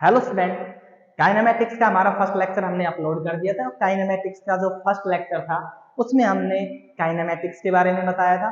Hello student, kinematics का हमारा first lecture हमने अपलोड कर दिया था। काइनेमैटिक्स का जो फर्स्ट लेक्चर था उसमें हमने काइनेमैटिक्स के बारे में बताया था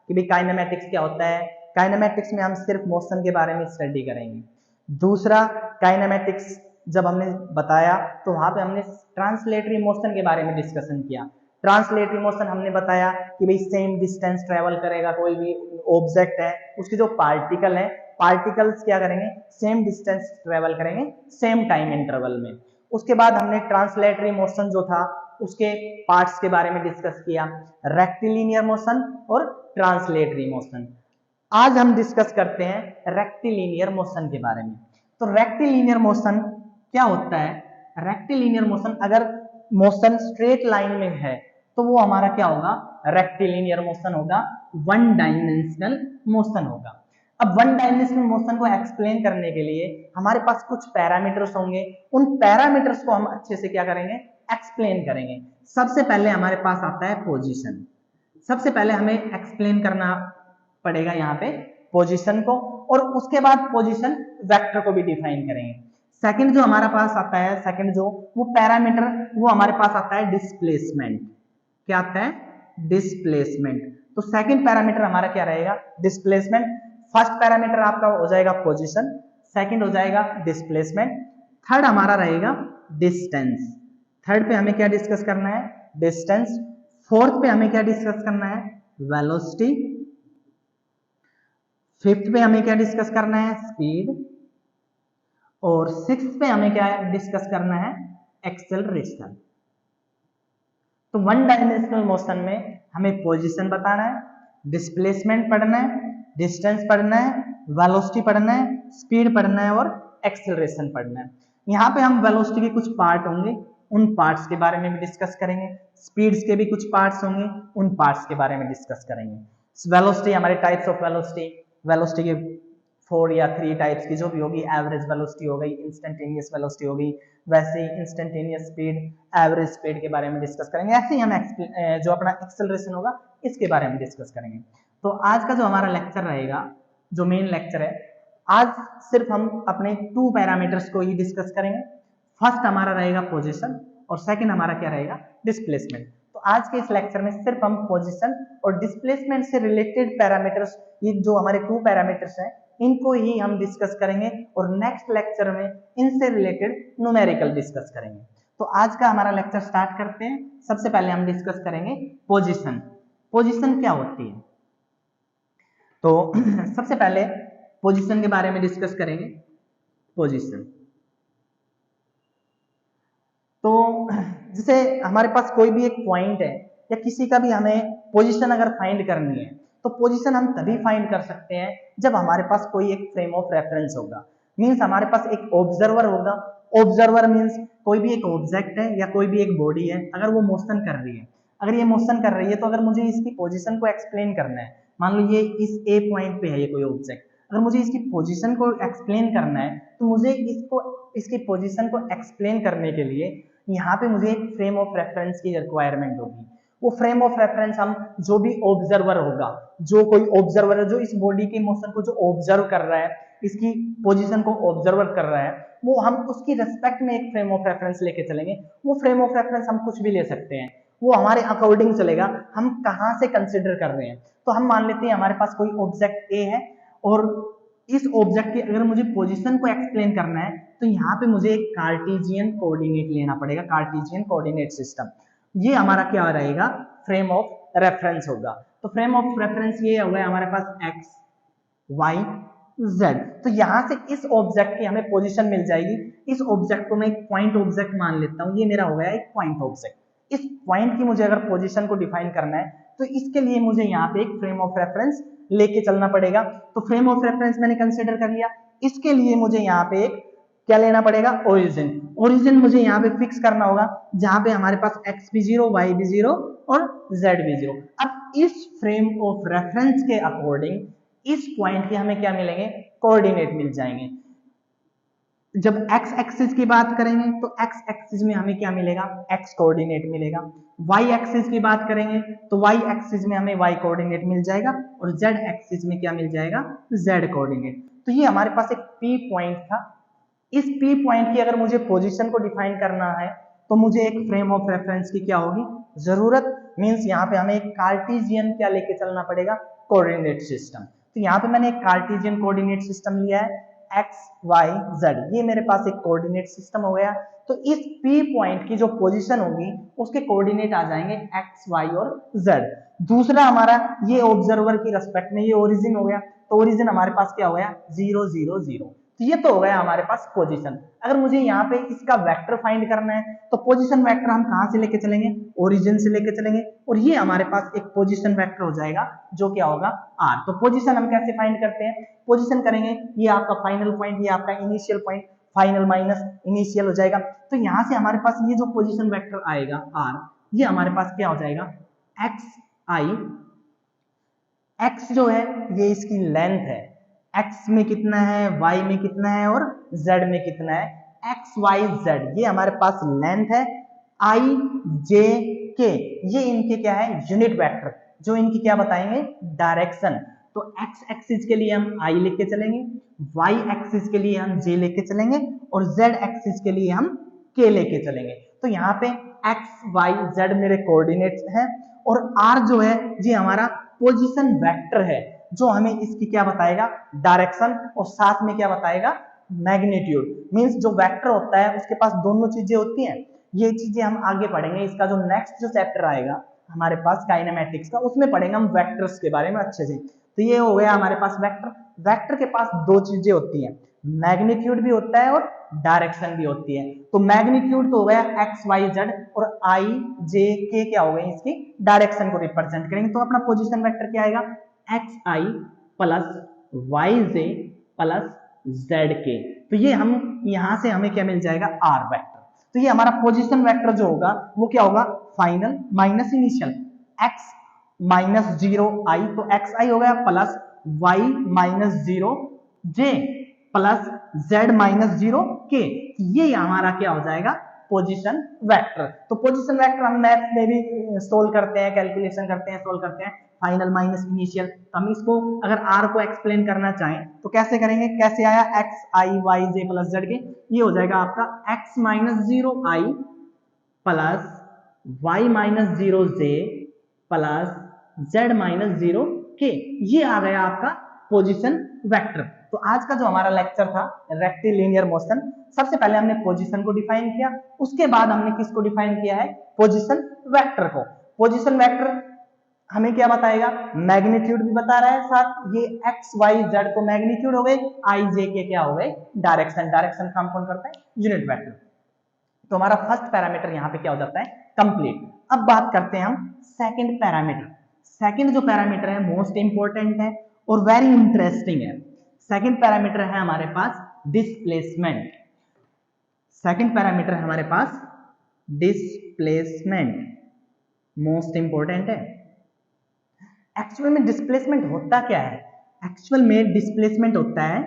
कि भाई काइनेमैटिक्स क्या होता है। काइनेमैटिक्स में हम सिर्फ मोशन के बारे में स्टडी करेंगे। दूसरा, काइनेमैटिक्स जब हमने बताया तो वहां पे हमने ट्रांसलेटरी मोशन के बारे में डिस्कशन किया। ट्रांसलेटरी मोशन हमने बताया कि भाई सेम डिस्टेंस ट्रेवल करेगा कोई भी ऑब्जेक्ट है, उसके जो पार्टिकल है, पार्टिकल्स क्या करेंगे, सेम डिस्टेंस ट्रेवल करेंगे सेम टाइम इंटरवल में। उसके बाद हमने ट्रांसलेटरी मोशन जो था उसके पार्ट्स के बारे में डिस्कस किया, रेक्टिलिनियर मोशन और ट्रांसलेटरी मोशन। आज हम डिस्कस करते हैं रेक्टिलिनियर मोशन के बारे में। तो रेक्टिलिनियर मोशन क्या होता है? रेक्टिलिनियर मोशन, अगर मोशन स्ट्रेट लाइन में है तो वो हमारा क्या होगा? रेक्टिलिनियर मोशन होगा, वन डायमेंशनल मोशन होगा। अब वन डायमेंशनल मोशन को एक्सप्लेन करने के लिए हमारे पास कुछ पैरामीटर्स होंगे। उन पैरामीटर्स को हम अच्छे से क्या करेंगे? एक्सप्लेन करेंगे। सबसे पहले हमारे पास आता है पोजीशन। सबसे पहले हमें एक्सप्लेन करना पड़ेगा यहाँ पे पोजीशन को, और उसके बाद पोजीशन वेक्टर को भी डिफाइन करेंगे। सेकंड जो हमारा पास आता है, सेकंड जो वो पैरामीटर, वो हमारे पास आता है डिस्प्लेसमेंट। क्या आता है? डिस्प्लेसमेंट। तो सेकंड पैरामीटर हमारा क्या रहेगा? डिस्प्लेसमेंट। फर्स्ट पैरामीटर आपका हो जाएगा पोजीशन, सेकंड हो जाएगा डिस्प्लेसमेंट, थर्ड हमारा रहेगा डिस्टेंस। थर्ड पे हमें क्या डिस्कस करना है? डिस्टेंस। फोर्थ पे हमें क्या डिस्कस करना है? वेलोसिटी। फिफ्थ पे हमें क्या डिस्कस करना है? स्पीड। और सिक्स्थ पे हमें क्या डिस्कस करना है? एक्सेलरेशन। तो वन डायमेंशनल मोशन में हमें पोजीशन बताना है, डिस्प्लेसमेंट पढ़ना है, डिस्टेंस पढ़ना है, वेलोसिटी पढ़ना है, स्पीड पढ़ना है और एक्सेलरेशन पढ़ना है। यहाँ पे हम वेलोसिटी के कुछ पार्ट होंगे, उन पार्ट्स के बारे में भी डिस्कस करेंगे। स्पीड्स के भी कुछ पार्ट्स होंगे, उन पार्ट्स के बारे में डिस्कस करेंगे। वेलोसिटी, हमारे टाइप्स ऑफ वेलोसिटी, वेलोसिटी के 4 या 3 टाइप्स की जो भी होगी, एवरेज वेलोसिटी हो गई, इंस्टेंटेनियस वेलोसिटी हो गई, वैसे ही इंस्टेंटेनियस स्पीड, एवरेज स्पीड के बारे में डिस्कस करेंगे। ऐसे ही हम जो अपना एक्सेलरेशन होगा इसके बारे में डिस्कस करेंगे। तो आज का जो हमारा लेक्चर रहेगा, जो मेन लेक्चर है, आज सिर्फ हम अपने 2 पैरामीटर्स को ही डिस्कस करेंगे। फर्स्ट हमारा रहेगा पोजीशन और सेकंड हमारा क्या रहेगा? डिस्प्लेसमेंट। तो आज के इस लेक्चर में सिर्फ हम पोजीशन और डिस्प्लेसमेंट से रिलेटेड पैरामीटर्स, ये जो हमारे 2 पैरामीटर्स हैं, इनको ही हम डिस्कस करेंगे और नेक्स्ट लेक्चर में इनसे रिलेटेड न्यूमेरिकल डिस्कस करेंगे। तो आज का हमारा लेक्चर स्टार्ट करते हैं। सबसे पहले हम डिस्कस करेंगे पोजीशन। पोजीशन क्या होती है? तो सबसे पहले पोजीशन के बारे में डिस्कस करेंगे। पोजीशन, तो जैसे हमारे पास कोई भी एक पॉइंट है या किसी का भी हमें पोजीशन अगर फाइंड करनी है, तो पोजीशन हम तभी फाइंड कर सकते हैं जब हमारे पास कोई एक फ्रेम ऑफ रेफरेंस होगा। मींस हमारे पास एक ऑब्जर्वर होगा। ऑब्जर्वर मींस कोई भी एक ऑब्जेक्ट है या कोई भी एक बॉडी है, अगर वो मोशन कर रही है, अगर ये मोशन कर रही है, तो अगर मुझे इसकी पोजीशन को एक्सप्लेन करना है, मान लो ये इस ए पॉइंट पे है ये कोई ऑब्जेक्ट, अगर मुझे इसकी पोजीशन को एक्सप्लेन करना है तो मुझे इसकी पोजीशन को एक्सप्लेन करने के लिए यहाँ पे मुझे एक फ्रेम ऑफ रेफरेंस की रिक्वायरमेंट होगी। वो फ्रेम ऑफ रेफरेंस हम, जो भी ऑब्जर्वर होगा, जो कोई ऑब्जर्वर है जो इस बॉडी के मोशन को जो ऑब्जर्व कर रहा है, इसकी पोजीशन को ऑब्जर्व कर रहा है, वो हम उसकी रेस्पेक्ट में एक फ्रेम ऑफ रेफरेंस लेके चलेंगे। वो फ्रेम ऑफ रेफरेंस हम कुछ भी ले सकते हैं, वो हमारे अकॉर्डिंग चलेगा हम कहाँ से कंसिडर कर रहे हैं। तो हम मान लेते हैं हमारे पास कोई ऑब्जेक्ट ए है और इस ऑब्जेक्ट की अगर मुझे पोजीशन को एक्सप्लेन करना है तो यहाँ पे मुझे एक कार्टेशियन कोऑर्डिनेट लेना पड़ेगा, कार्टेशियन कोऑर्डिनेट सिस्टम। ये हमारा क्या रहेगा? फ्रेम ऑफ रेफरेंस होगा। तो फ्रेम ऑफ रेफरेंस ये होगा हमारे पास एक्स, वाई, जेड। तो यहां से इस ऑब्जेक्ट की हमें पोजीशन मिल जाएगी। इस ऑब्जेक्ट को मैं एक पॉइंट ऑब्जेक्ट मान लेता हूं, ये मेरा हो गया एक पॉइंट ऑब्जेक्ट। इस पॉइंट की मुझे अगर पोजीशन को डिफाइन करना है तो इसके लिए मुझे यहाँ पे एक फ्रेम ऑफ रेफरेंस लेके चलना पड़ेगा। तो फ्रेम ऑफ रेफरेंस मैंने कंसिडर कर लिया। इसके लिए मुझे यहाँ पे एक क्या लेना पड़ेगा? ओरिजिन। ओरिजिन मुझे यहाँ पे फिक्स करना होगा जहां पे हमारे पास एक्स भी 0, वाई भी 0 और जेड भी 0। अब इस फ्रेम ऑफ रेफरेंस के अकॉर्डिंग इस पॉइंट के हमें क्या मिलेंगे? कोऑर्डिनेट मिल जाएंगे। जब एक्स एक्सिस की बात करेंगे तो एक्स एक्सिस में हमें क्या मिलेगा? एक्स कोऑर्डिनेट मिलेगा। वाई एक्सिस की बात करेंगे तो वाई एक्सिस में हमें वाई कोऑर्डिनेट मिल जाएगा और जेड एक्सिस में क्या मिल जाएगा? Z coordinate. तो ये हमारे पास एक पी पॉइंट था, इस P पॉइंट की अगर मुझे पोजीशन को डिफाइन करना है तो मुझे एक फ्रेम ऑफ रेफरेंस की क्या होगी जरूरत, मींस यहाँ पे हमें एक कार्टेशियन क्या लेके चलना पड़ेगा, कोऑर्डिनेट सिस्टम। तो यहाँ पे मैंने एक कार्टेशियन कोऑर्डिनेट सिस्टम लिया है x y z, ये मेरे पास एक कोऑर्डिनेट सिस्टम हो गया। तो इस P पॉइंट की जो पोजीशन होगी उसके कोऑर्डिनेट आ जाएंगे x y और z। दूसरा हमारा ये ऑब्जर्वर की रेस्पेक्ट में ये ओरिजिन हो गया, तो ओरिजिन हमारे पास क्या हो गया 0 0 0। तो ये तो हो गया हमारे पास पोजीशन। अगर मुझे यहाँ पे इसका वेक्टर फाइंड करना है तो पोजीशन वेक्टर हम कहां से लेके चलेंगे, ओरिजिन से लेके चलेंगे, और ये हमारे पास एक पोजीशन वेक्टर हो जाएगा जो क्या होगा r। तो पोजीशन हम कैसे फाइंड करते हैं, पोजीशन करेंगे ये आपका फाइनल पॉइंट, ये आपका initial point, final minus initial हो जाएगा। तो यहां से हमारे पास ये जो पोजीशन वेक्टर आएगा r, ये हमारे पास क्या हो जाएगा xi, x जो है ये इसकी लेंथ है, x में कितना है, y में कितना है और z में कितना है, x y z ये हमारे पास लेंथ है, i j k ये इनके क्या है यूनिट वेक्टर, जो इनकी क्या बताएंगे डायरेक्शन। तो x एक्सिस के लिए हम i लेके चलेंगे, y एक्सिस के लिए हम j लेके चलेंगे और z एक्सिस के लिए हम k लेके चलेंगे। तो यहाँ पे x y z मेरे कोऑर्डिनेट्स हैं और r जो है ये हमारा पोजीशन वेक्टर है जो हमें इसकी क्या बताएगा डायरेक्शन और साथ में क्या बताएगा मैग्नीट्यूड। मींस जो वेक्टर होता है उसके पास दोनों चीजें होती हैं, ये चीजें हम आगे पढ़ेंगे। इसका जो नेक्स्ट जो चैप्टर आएगा हमारे पास काइनेमेटिक्स का, उसमें पढ़ेंगे हम वेक्टर्स के बारे में अच्छे से। तो ये हो गया हमारे पास वेक्टर। वेक्टर के पास दो चीजें होती हैं, मैग्नीट्यूड भी होता है और डायरेक्शन भी होती है। तो मैग्नीट्यूड तो हो गया एक्स वाई जेड और आई जे के क्या हो गई इसकी डायरेक्शन को रिप्रेजेंट करेंगे। तो अपना पोजीशन वेक्टर क्या आएगा एक्स आई प्लस वाई जे प्लस जेड के। तो ये हम यहां से हमें क्या मिल जाएगा आर वेक्टर। तो ये हमारा पोजीशन वेक्टर जो होगा वो क्या होगा final minus initial, x minus 0 आई, तो एक्स आई हो गया प्लस वाई माइनस 0 जे प्लस z माइनस 0 के। ये हमारा क्या हो जाएगा पोजीशन वेक्टर। तो पोजीशन वेक्टर हम मैथ में भी सोल्व करते हैं, कैलकुलेशन करते हैं, सोल्व करते हैं, फाइनल माइनस इनिशियल। तो हम इसको अगर r को एक्सप्लेन करना चाहें तो कैसे करेंगे, कैसे आया x i y j plus z के, ये हो जाएगा आपका x minus 0 i plus y minus 0 j plus z minus 0 k। ये आ गया आपका पोजीशन वेक्टर। तो आज का जो हमारा लेक्चर था रेक्टिलिनियर मोशन, सबसे पहले हमने पोजीशन को डिफाइन किया, उसके बाद हमने किसको डिफाइन किया है पोजीशन वेक्टर को। पोजीशन वेक्टर हमें क्या बताएगा मैग्नीट्यूड भी बता रहा है, साथ ये एक्स वाई जेड तो मैग्नीट्यूड हो गए, आई जे के क्या हो गए डायरेक्शन। डायरेक्शन काम कौन करता है यूनिट वेक्टर। तो हमारा फर्स्ट पैरामीटर यहाँ पे क्या हो जाता है कंप्लीट। अब बात करते हैं हम सेकंड पैरामीटर। सेकंड जो पैरामीटर है मोस्ट इंपॉर्टेंट है और वेरी इंटरेस्टिंग है। सेकंड पैरामीटर है हमारे पास डिस्प्लेसमेंट। सेकंड पैरामीटर है हमारे पास डिस्प्लेसमेंट, मोस्ट इंपॉर्टेंट है। एक्चुअल में डिस्प्लेसमेंट होता क्या है, एक्चुअल में डिस्प्लेसमेंट होता है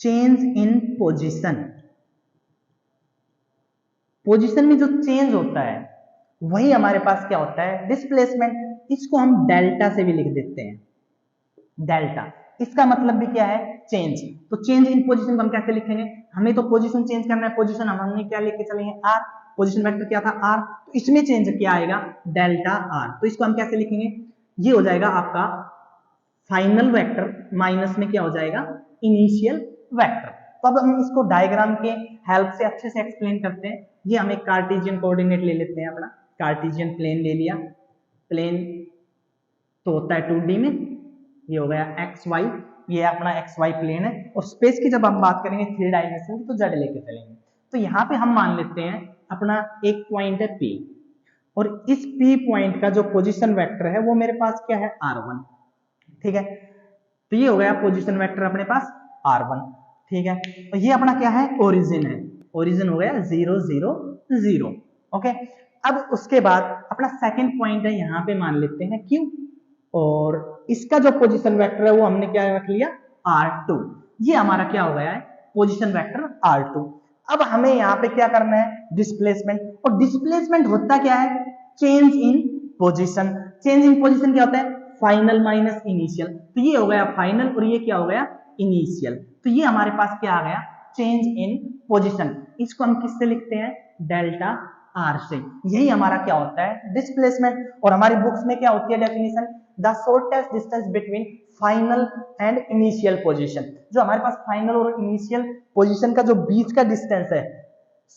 चेंज इन पोजीशन। पोजीशन में जो चेंज होता है वही हमारे पास क्या होता है डिस्प्लेसमेंट। इसको हम डेल्टा से भी लिख देते हैं, डेल्टा, इसका मतलब भी क्या है चेंज। तो चेंज इन पोजीशन को हम कैसे लिखेंगे, हमें तो पोजीशन चेंज करना है, पोजीशन हमने क्या लेके चलेंगे आर, पोजीशन वेक्टर क्या था आर, तो इसमें चेंज क्या आएगा डेल्टा आर। तो इसको हम कैसे लिखेंगे, ये हो जाएगा आपका फाइनल वेक्टर माइनस में क्या हो जाएगा इनिशियल वेक्टर। तो अब हम इसको डायग्राम के हेल्प से अच्छे से एक्सप्लेन करते हैं। ये हम एक कार्टेशियन कोऑर्डिनेट ले लेते हैं, अपना कार्टेशियन प्लेन ले लिया, प्लेन तो होता है 2D में, ये हो गया एक्स वाई, ये अपना एक्स वाई प्लेन है। और स्पेस की जब हम बात करेंगे 3 डायमेंशन की तो जेड लेके चलेंगे। तो यहाँ पे हम मान लेते हैं अपना एक पॉइंट है P, और इस P पॉइंट का जो पोजीशन वेक्टर है वो मेरे पास क्या है R1, ठीक है। तो ये हो गया पोजीशन वेक्टर अपने पास R1, ठीक है। तो ये अपना क्या है ओरिजिन है, ओरिजिन हो गया 0 0 0, ओके। अब उसके बाद अपना सेकंड पॉइंट है यहाँ पे मान लेते हैं Q, और इसका जो पोजीशन वेक्टर है वो हमने क्या रख लिया R2। ये हमारा क्या हो गया है पोजीशन वेक्टर R2। अब हमें यहाँ पे क्या करना है डिस्प्लेसमेंट, और डिस्प्लेसमेंट होता क्या है change in position. Change in position क्या होता है फाइनल माइनस इनिशियल। तो ये हो गया फाइनल और ये क्या हो गया इनिशियल। तो ये हमारे पास क्या आ गया चेंज इन पोजीशन। इसको हम किससे लिखते हैं? डेल्टा आर से। यही हमारा क्या होता है? डिस्प्लेसमेंट। और हमारी बुक्स में क्या होती है definition? The shortest distance between final and initial position. जो हमारे पास फाइनल और इनिशियल पोजीशन का जो बीच का डिस्टेंस है,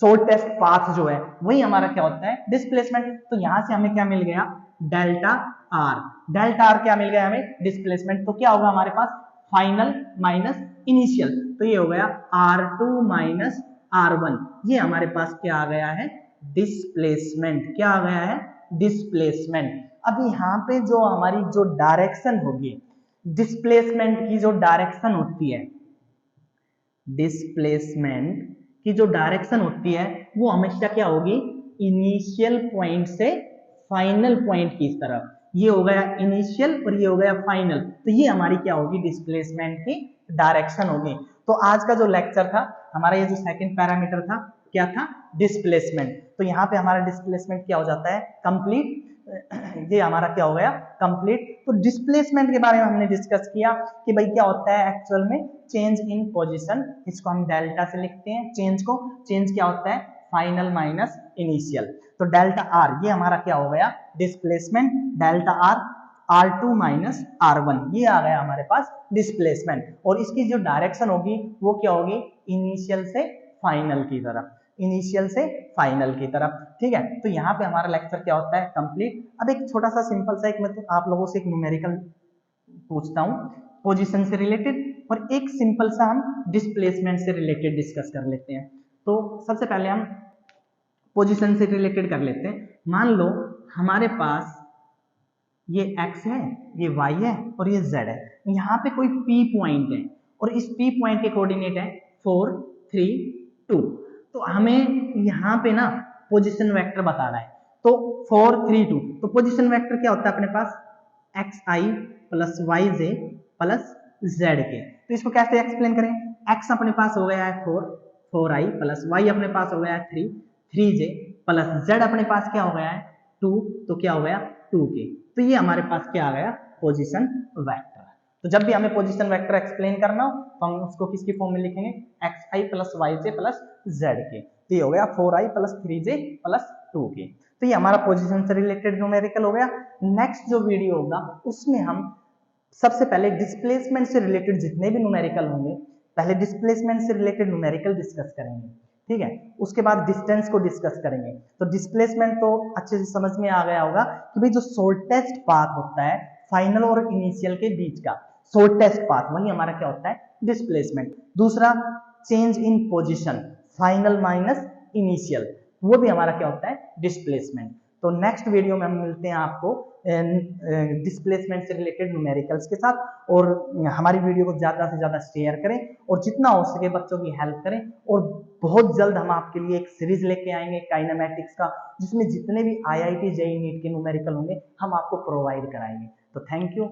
शॉर्टेस्ट पाथ जो है, वही हमारा क्या होता है? डिस्प्लेसमेंट। तो यहां से हमें क्या मिल गया? Delta R. डेल्टा आर क्या मिल गया हमें? डिस्प्लेसमेंट। तो क्या होगा हमारे पास? Final minus initial. तो ये हो गया R2 माइनस R1। ये हमारे पास क्या आ गया है? डिस्प्लेसमेंट। क्या आ गया है? डिस्प्लेसमेंट। अब यहाँ पे जो हमारी जो डायरेक्शन होगी, डिस्प्लेसमेंट की जो डायरेक्शन होती है, डिस्प्लेसमेंट की जो डायरेक्शन होती है वो हमेशा क्या होगी? इनिशियल पॉइंट से फाइनल पॉइंट की तरफ। ये हो गया इनिशियल और ये हो गया फाइनल। तो ये हमारी क्या होगी? डिस्प्लेसमेंट की डायरेक्शन होगी। तो आज का जो लेक्चर था हमारा, ये जो सेकंड पैरामीटर था, क्या था? डिस्प्लेसमेंट। तो यहाँ पे हमारा डिस्प्लेसमेंट क्या हो जाता है? कंप्लीट। ये हमारा क्या हो गया? कंप्लीट। तो डिस्प्लेसमेंट के बारे में हमने डिस्कस किया कि भाई क्या होता है एक्चुअल में? Change in position. इसको हम डेल्टा से लिखते हैं चेंज को। चेंज क्या होता है? Final minus initial. तो डेल्टा आर ये हमारा क्या हो गया? Displacement. Delta R R2 minus R1 ये आ गया हमारे पास डिस्प्लेसमेंट। और इसकी जो डायरेक्शन होगी वो क्या होगी? इनिशियल से फाइनल की तरफ। इनिशियल से फाइनल की तरफ। ठीक है। तो यहाँ पे हमारा लेक्चर क्या होता है? कंप्लीट। अब एक छोटा सा सिंपल सा एक मैं तो आप लोगों से एक न्यूमेरिकल पूछता हूँ पोजीशन से रिलेटेड, और एक सिंपल सा हम डिस्प्लेसमेंट से रिलेटेड डिस्कस कर लेते हैं। तो सबसे पहले हम पोजीशन से रिलेटेड कर लेते हैं। मान लो हमारे पास ये x है, ये y है और ये z है। यहाँ पे कोई p पॉइंट है और इस p पॉइंट के कोऑर्डिनेट है 4 3 2। तो हमें यहाँ पे ना पोजीशन वेक्टर बताना है। तो 4 3 2, तो पोजीशन वेक्टर क्या होता है अपने पास? xi plus yj plus zk। तो इसको कैसे एक्सप्लेन करें? x अपने पास हो गया है 4i प्लस y अपने पास हो गया है 3j प्लस z अपने पास क्या हो गया है? 2। तो क्या हो गया? 2k। तो ये हमारे पास क्या आ गया? Position vector. तो जब भी हमें पोजीशन वेक्टर एक्सप्लेन करना हो तो हम उसको किसकी फॉर्म में लिखेंगे? xi plus yj plus zk। तो ये हो गया 4i plus 3j plus 2k। तो ये हमारा पोजीशन से रिलेटेड न्यूमेरिकल हो गया। नेक्स्ट जो वीडियो होगा उसमें हम सबसे पहले डिस्प्लेसमेंट से रिलेटेड जितने भी न्यूमेरिकल होंगे, पहले डिस्प्लेसमेंट से रिलेटेड न्यूमेरिकल डिस्कस करेंगे। ठीक है। उसके बाद डिस्टेंस को डिस्कस करेंगे। तो डिस्प्लेसमेंट तो अच्छे से समझ में आ गया होगा कि भाई जो शॉर्टेस्ट पाथ होता है फाइनल और इनिशियल के बीच का, शॉर्टेस्ट पाथ, वही हमारा क्या होता है? डिस्प्लेसमेंट। दूसरा change in position, final minus initial, वो भी हमारा क्या होता है? डिस्प्लेसमेंट। तो नेक्स्ट वीडियो में हम मिलते हैं आपको डिस्प्लेसमेंट से रिलेटेड न्यूमेरिकल्स के साथ। और हमारी वीडियो को ज़्यादा से ज़्यादा शेयर करें और जितना हो सके बच्चों की हेल्प करें। और बहुत जल्द हम आपके लिए एक सीरीज लेके आएंगे काइनेमैटिक्स का, जिसमें जितने भी IIT JEE नीट के न्यूमेरिकल होंगे हम आपको प्रोवाइड कराएंगे। तो थैंक यू।